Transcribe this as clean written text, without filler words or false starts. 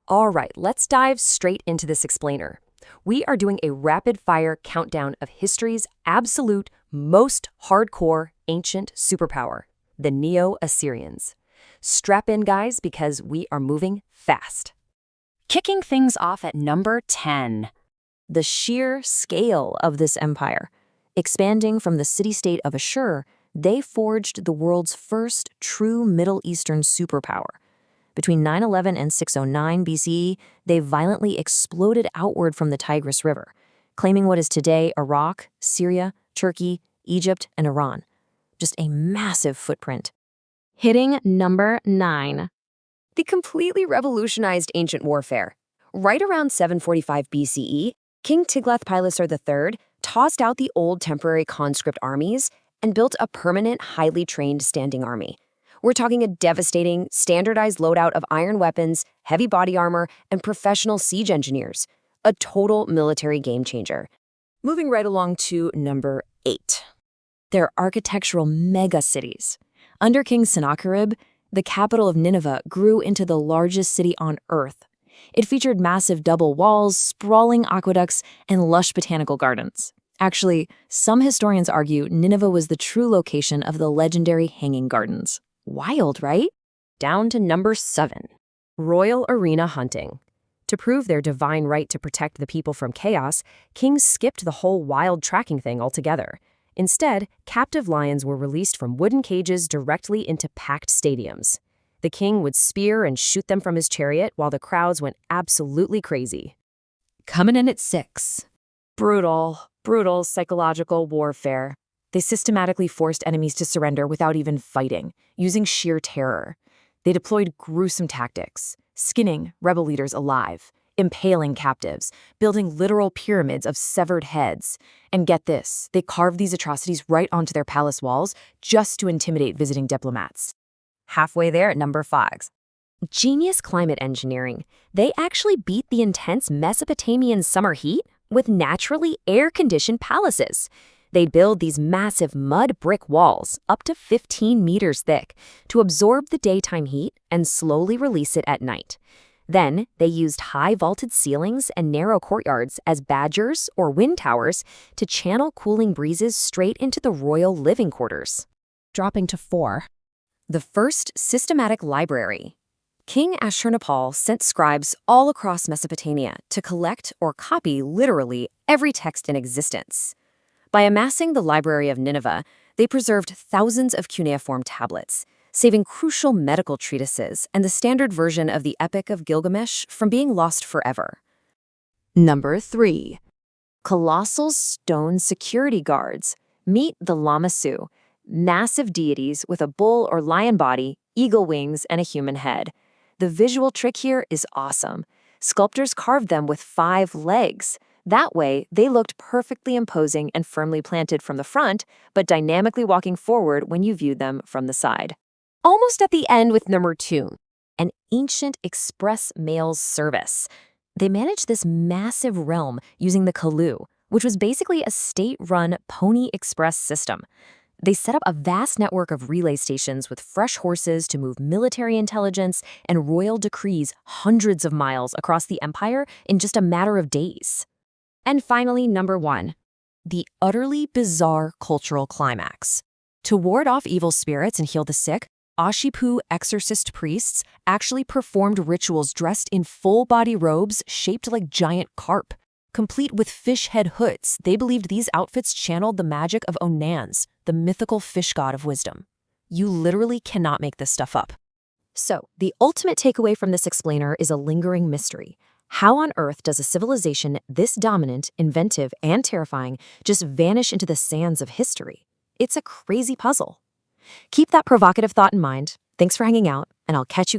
All right, let's dive straight into this explainer. We are doing a rapid-fire countdown of history's absolute most hardcore ancient superpower, the Neo-Assyrians. Strap in, guys, because we are moving fast. Kicking things off at number 10. The sheer scale of this empire. Expanding from the city-state of Ashur, they forged the world's first true Middle Eastern superpower. Between 911 and 609 BCE, they violently exploded outward from the Tigris River, claiming what is today Iraq, Syria, Turkey, Egypt, and Iran. Just a massive footprint. Hitting number 9. They completely revolutionized ancient warfare. Right around 745 BCE, King Tiglath-Pileser III tossed out the old temporary conscript armies and built a permanent, highly trained standing army. We're talking a devastating, standardized loadout of iron weapons, heavy body armor, and professional siege engineers. A total military game changer. Moving right along to number 8. Their architectural megacities. Under King Sennacherib, the capital of Nineveh grew into the largest city on Earth. It featured massive double walls, sprawling aqueducts, and lush botanical gardens. Actually, some historians argue Nineveh was the true location of the legendary Hanging Gardens. Wild, right? Down to number 7. Royal arena hunting. To prove their divine right to protect the people from chaos, kings skipped the whole wild tracking thing altogether. Instead, captive lions were released from wooden cages directly into packed stadiums. The king would spear and shoot them from his chariot while the crowds went absolutely crazy. Coming in at 6. Brutal psychological warfare. They systematically forced enemies to surrender without even fighting, using sheer terror. They deployed gruesome tactics, skinning rebel leaders alive, impaling captives, building literal pyramids of severed heads. And get this, they carved these atrocities right onto their palace walls just to intimidate visiting diplomats. Halfway there at number 5. Genius climate engineering. They actually beat the intense Mesopotamian summer heat with naturally air-conditioned palaces. They'd build these massive mud brick walls, up to 15 meters thick, to absorb the daytime heat and slowly release it at night. Then, they used high vaulted ceilings and narrow courtyards as badgers or wind towers to channel cooling breezes straight into the royal living quarters. Dropping to 4. The first systematic library. King Ashurbanipal sent scribes all across Mesopotamia to collect or copy literally every text in existence. By amassing the Library of Nineveh, they preserved thousands of cuneiform tablets, saving crucial medical treatises and the standard version of the Epic of Gilgamesh from being lost forever. Number 3. Colossal stone security guards. Meet the Lamassu, massive deities with a bull or lion body, eagle wings, and a human head. The visual trick here is awesome. Sculptors carved them with 5 legs. That way, they looked perfectly imposing and firmly planted from the front, but dynamically walking forward when you viewed them from the side. Almost at the end with number 2, an ancient express mail service. They managed this massive realm using the Kalliu, which was basically a state-run pony express system. They set up a vast network of relay stations with fresh horses to move military intelligence and royal decrees hundreds of miles across the empire in just a matter of days. And finally, number 1, the utterly bizarre cultural climax. To ward off evil spirits and heal the sick, Áshipu exorcist priests actually performed rituals dressed in full-body robes shaped like giant carp. Complete with fish head hoods, they believed these outfits channeled the magic of Onans, the mythical fish god of wisdom. You literally cannot make this stuff up. So, the ultimate takeaway from this explainer is a lingering mystery. How on earth does a civilization this dominant, inventive, and terrifying just vanish into the sands of history? It's a crazy puzzle. Keep that provocative thought in mind. Thanks for hanging out, and I'll catch you